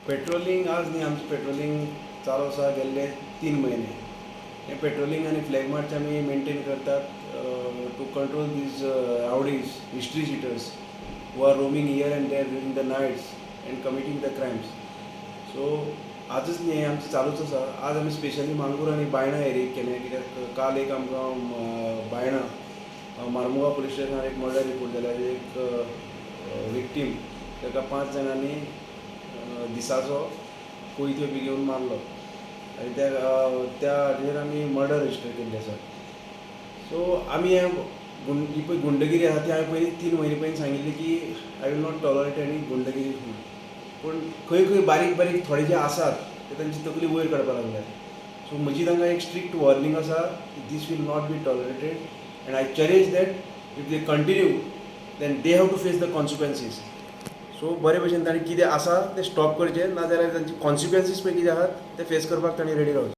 Patrolling आज न्ही आमचें पेट्रोलिंग चालू आसा गेल्ले 3 म्हयने. हे पेट्रोलिंग आनी फ्लॅग मार्च आमी मेंटेन करतात to control these rowdies history sheeters who are roaming here and there during the nights and committing the crimes. So आजच न्ही हें आमचें चालूच आसा. आज आमी स्पेशली मांगूर आनी बायणा एरियेक केलें, कित्याक काल एक आमकां बायणा मार्मुगांव पुलीस स्टेशनार एक मर्डर रिपोर्ट जाल्यार एक विक्टीम ताका 5 जाणांनी दिसाचो कोयत्यो बी घेवन मारलो आनी त्या हाचेर आमी मर्डर रजिस्टर केल्ले आसा. सो आमी ही पळय गुंडगिरी आसा ती हांवें पयलीं 3 म्हयने पयलीं सांगिल्ली की I will not tolerate any गुंडगिरी म्हणून. पूण खंय खंय बारीक बारीक थोडे जे आसात ते तांची तकली वयर काडपाक लागल्यात. सो म्हजी तांकां एक स्ट्रिक्ट वॉर्निंग आसा की this will not be tolerated and I challenge that if they continue then they have to face the consequences. So बरे भशेन तांणी कितें आसा तें स्टॉप करचें, नाजाल्यार तांची कॉन्सिक्वन्सीस पळय कितें आसात ते फेस करपाक तांणी रेडी रावचें.